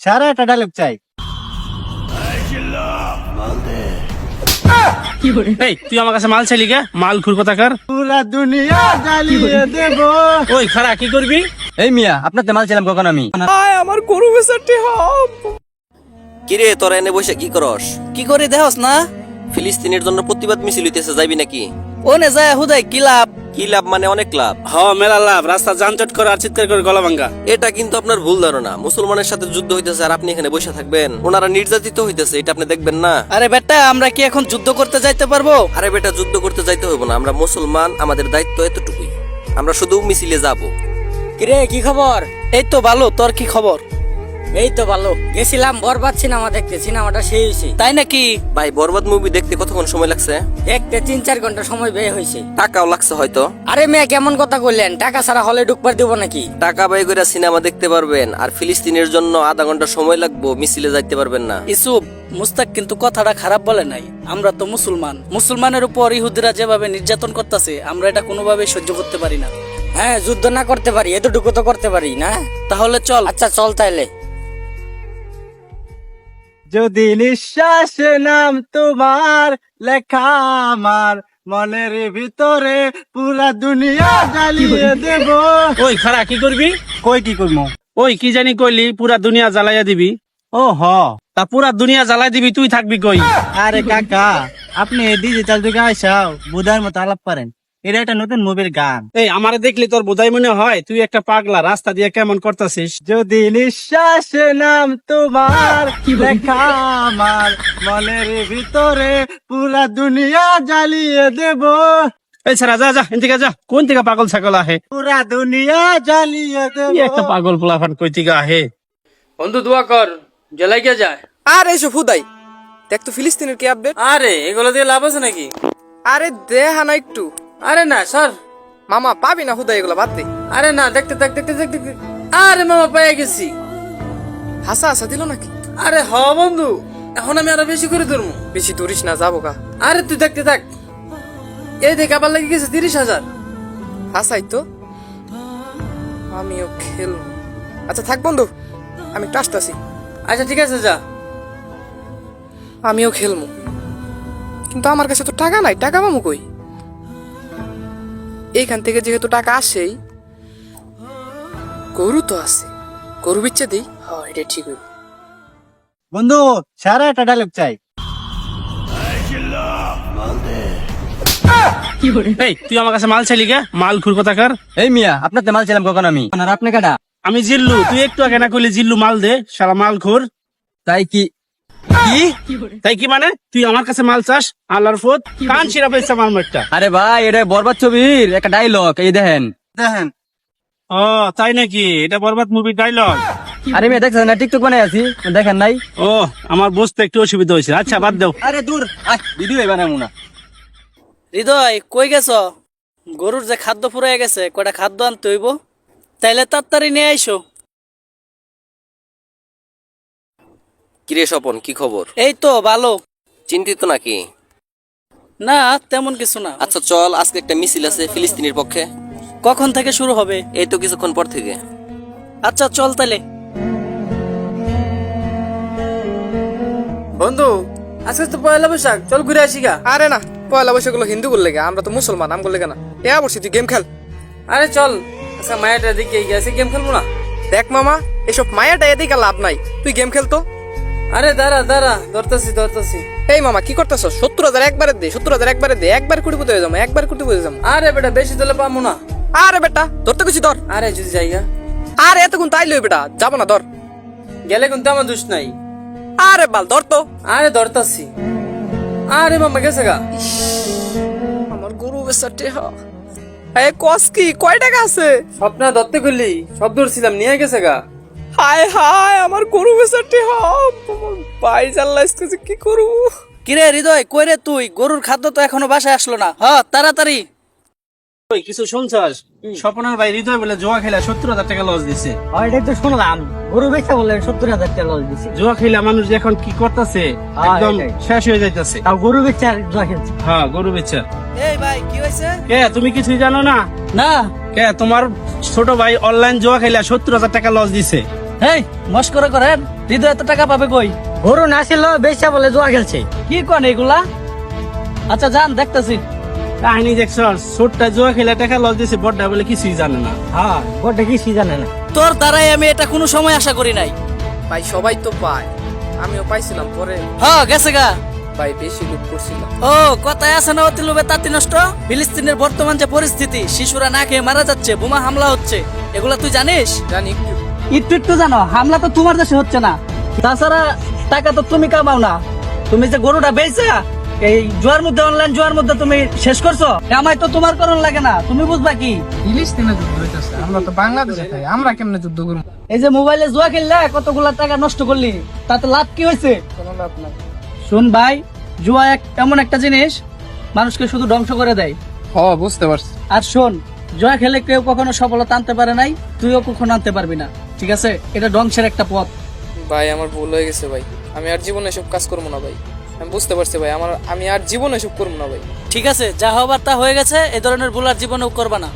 সারা একটা ডায়লগ চাই। এই তুই আমার কাছে মাল চাইলি কে? মাল খুর কথাকার। পুরা দুনিয়া জ্বালিয়ে দেব। ওই খারা কি করবি? এই মিয়া, আপনার মাল ছিলাম কখন আমি? আমার গরু বেচারটি হব। কিরে তোরা এনে বসে কি করস? কি করে দেহস না? ফিলিস্তিনের জন্য প্রতিবাদ মিছিল হইতেছে, যাবি নাকি? ওনে যায় হুদাই কি লাভ? কি লাভ মানে? অনেক লাভ। মেলা লাভ, রাস্তা যানজট করে আর চিৎকার করে গলা ভাঙ্গা। এটা কিন্তু আপনার ভুল ধারণা। মুসলমানের সাথে যুদ্ধ হইতেছে আর আপনি এখানে বসে থাকবেন? ওনারা নির্যাতিত হইতেছে, এটা আপনি দেখবেন না? আরে বেটা, আমরা কি এখন যুদ্ধ করতে যাইতে পারবো? আরে বেটা, যুদ্ধ করতে যাইতে হইব না। আমরা মুসলমান, আমাদের দায়িত্ব এতটুকুই। আমরা শুধু মিছিলে যাব। কিরে কি খবর? এই তো ভালো, তোর কি খবর? এই তো ভালো। গেছিলাম বরবাদ সিনেমা দেখতে, সিনেমাটা সেই হয়েছে। তাই নাকি? ভাই, বরবাদ মুভি দেখতে কতক্ষণ সময় লাগছে? দেখতে 3-4 ঘন্টা সময় ব্যয় হয়েছে। টাকাও লাগছে হয়তো। আরে মেয়ে কেমন কথা কইলেন? টাকা ছাড়া হলে ঢুকবার দিব নাকি? টাকা ব্যয় করে সিনেমা দেখতে পারবেন, আর ফিলিস্তিনের জন্য আধা ঘন্টা সময় লাগবে, মিছিলে যাইতে পারবেন না। ইসুফ, মুস্তাক কিন্তু কথাটা খারাপ বলে নাই। আমরা তো মুসলমান, মুসলমানের উপর ইহুদিরা যেভাবে নির্যাতন করতেছে, আমরা এটা কোনোভাবে সহ্য করতে পারি না। হ্যাঁ, যুদ্ধ না করতে পারি, এতটুকু তো করতে পারি না? তাহলে চল। আচ্ছা চল তাইলে। যদি নিঃশ্বাস নাম তোমার লেখা আমার মনের ভিতরে, পুরা দুনিয়া জ্বালিয়ে দেব। ওই খারা কি করবি? কই কি করবো? ওই কি জানি কইলি পুরা দুনিয়া জ্বালাইয়া দিবি। ও হ। তা পুরা দুনিয়া জ্বালাই দিবি, তুই থাকবি কই? আরে কাকা, আপনি ডিজিটাল যুগে আইসাও বুধার মতো আলাপ পারেন। এটা একটা নতুন মুভির গান। এই আমারে দেখলি তোর বোধাই মনে হয় তুই একটা পাগলা, রাস্তা দিয়ে কেমন করতেছিস। যদি নিঃশ্বাস নাম তোমার লেখা আমার মনের ভিতরে, পুরা দুনিয়া জ্বালিয়ে দেব। এই ছাড়া যা যা এদিকে যা। কোন থেকে পাগল ছাগল আহে? পুরা দুনিয়া জ্বালিয়ে দেব। কি একটা পাগল পোলাফান কই থেকে আহে? বন্ধু দোয়া কর, জেলাই কে যায়। আরে এসব হুদাই, দেখ তো ফিলিস্তিনের কি আপডেট। আরে এগুলো দিয়ে লাভ আছে নাকি? আরে দেহা না একটু। আরে না স্যার, মামা পাবি না হুদাই, এগুলো বাদ দে। আরে না, দেখতে থাক দেখতে থাক দেখতে। আরে মামা পেয়ে গেছি। হাসা হাসা দিল নাকি? আরে হ বন্ধু, এখন আমি আরো বেশি করে ধরবো। বেশি ধরিস না, যাবো কা। আরে তুই দেখতে থাক। এই দেখ আবার লেগে গেছে 30,000। হাসাই তো, আমিও খেলবো। আচ্ছা থাক বন্ধু, আমি একটু আসতেছি। আচ্ছা ঠিক আছে, যা। আমিও খেলবো, কিন্তু আমার কাছে তো টাকা নাই। টাকা পাবো কই? এইখান থেকে যেহেতু টাকা আসেই, গরু তো আছে, গরু বিচ্ছে দিই। হ্যাঁ, এটা ঠিক হইব। বন্ধু, সারা একটা ডায়লগ চাই। এই তুই আমার কাছে মাল চাইলি কে? মাল খুর কথাকার। এই মিয়া, আপনার মাল ছিলাম কখন আমি? আর আপনি কাটা? আমি জিল্লু, তুই একটু আগে না কইলি জিল্লু মাল দে, শালা মাল খুর। তাই কি? তাই কি মানে? তুই আমার কাছে মাল চাস? আল্লাহর ফুত কান শিরা পেয়েছে মাল একটা। আরে ভাই, এটা বরবাদ ছবির একটা ডায়লগ, এই দেখেন দেখেন। ও তাই নাকি? এটা বরবাদ মুভির ডায়লগ? আরে মেয়ে দেখছেন না, টিকটক বানাই আছি, দেখেন নাই? ও, আমার বুঝতে একটু অসুবিধা হয়েছে। আচ্ছা বাদ দাও। আরে দূর, ভিডিও বানাবো না। হৃদয় কই গেছ? গরুর যে খাদ্য ফুরাই গেছে, কয়টা খাদ্য আনতে হইব। তাইলে তাড়াতাড়ি নিয়ে আইসো। কিরে স্বপন, কি খবর? এই তো ভালো। চিন্তিত নাকি? না, তেমন কিছু না। আচ্ছা চল, আজকে একটা মিছিল আছে ফিলিস্তিনের পক্ষে। কখন থেকে শুরু হবে? এই তো কিছুক্ষণ পর থেকে। আচ্ছা চল তাইলে। বন্ধু, আজকে তো পয়লা বৈশাখ, চল ঘুরে আসি গা। আরে না, পয়লা বৈশাখ গুলো হিন্দু করলে গে, আমরা তো মুসলমান, আম করলে না। এ বসে তুই গেম খেল। আরে চল, আচ্ছা মায়াটা দিকে গেছে, গেম খেলবো না? দেখ মামা, এসব মায়াটা এদিকে লাভ নাই, তুই গেম খেলতো। আরে দাঁড়া দাঁড়া, ধরতাছি। এই মামা কি করতেছ? 70,000 একবারে দে, 70,000 একবারে দে, একবার কোটিপতি হয়ে যাবো, একবার কোটিপতি হয়ে যাবো। আরে বেটা, বেশি দিলে পাবো না। আরে বেটা, ধরতে কিছু ধর। আরে যদি যাইগা, আরে এতক্ষণ তাইলে বেটা, যাবো না, ধর। গেলে কিন্তু আমার দোষ নাই। আরে বাল ধর তো। আরে ধরতাছি। আরে মামা গেছে গা। আমার গরু বেচারটি এ কস কি, কয় টাকা আছে? স্বপ্ন ধরতে করলি, সব ধরছিলাম, নিয়ে গেছে গা। হায় হায়, আমার গরু বেচারটি ভাই জানলা, কি করু? কিরে হৃদয়, কই রে তুই? গরুর খাদ্য তো এখনো বাসায় আসলো না। হ তাড়াতাড়ি। ওই কিছু শুনছস? স্বপনের ভাই হৃদয় বলে জুয়া খেলা 70,000 টাকা লস দিছে। এটাই তো শুনলাম, গরু বেচা বললেন 70,000 টাকা লস দিছে। জুয়া খেলা মানুষ যে এখন কি করতেছে, একদম এটাই। শেষ হয়ে যাইতেছে। তাও গরু বেচা আর জুয়া খেলছে। হ্যাঁ, গরু বেচা। এই ভাই কি হয়েছে? কে তুমি কিছুই জানো না? না। কে তোমার ছোট ভাই অনলাইন জুয়া খেলা 70,000 টাকা লস দিছে। এই মস্করা করেন, হৃদয় এত টাকা পাবে কই? গরু না ছিল বেচা বলে জুয়া খেলছে। কি কোন এগুলা? আচ্ছা যান দেখতেছি। কাহিনী দেখছ, ছোটটা জুয়া খেলে টাকা লস দিয়েছে, বড়টা বলে কিছুই জানে না। হ্যাঁ গোটা কিছু জানে না। তোর দ্বারাই আমি এটা কোনো সময় আশা করি নাই। ভাই সবাই তো পায়, আমিও পাইছিলাম, পরে হ্যাঁ গেছে গা। ভাই বেশি লুট করছিলাম। ও কথায় আছে না, অতি লোভে তাঁতি নষ্ট। ফিলিস্তিনের বর্তমান যে পরিস্থিতি, শিশুরা না খেয়ে মারা যাচ্ছে, বোমা হামলা হচ্ছে, এগুলা তুই জানিস? জানি একটু। একটু একটু জানো, হামলা তো তোমার দেশে হচ্ছে না। তাছাড়া টাকা তো তুমি কামাও না। তুমি যে গরুটা বেচা এই জোয়ার মধ্যে, অনলাইন জোয়ার মধ্যে তুমি শেষ করছো, আমায় তো তোমার করণ লাগে না, তুমি বুঝবা কি? ফিলিস্তিনে যুদ্ধ হইতেছে, আমরা তো বাংলাদেশে থাকি, আমরা কেমনে যুদ্ধ করবো? এই যে মোবাইলে জুয়া খেললে কতগুলা টাকা নষ্ট করলি, তাতে লাভ কি হয়েছে? কোনো লাভ নাই। শুন ভাই, জুয়া এমন একটা জিনিস মানুষকে শুধু ধ্বংস করে দেয়। হ বুঝতে পারছি। আর শোন, জুয়া খেলে কেউ কখনো সফলতা আনতে পারে নাই, তুইও কখনো আনতে পারবি না, ঠিক আছে? এটা ধ্বংসের একটা পথ। ভাই আমার ভুল হয়ে গেছে ভাই, আমি আর জীবনে এসব কাজ করবো না ভাই। আমি বুঝতে পারছি ভাই, আমি আর জীবনে এসব করবো না ভাই। ঠিক আছে, যা হবার তা হয়ে গেছে, এই ধরনের ভুল আর জীবনেও করবা না।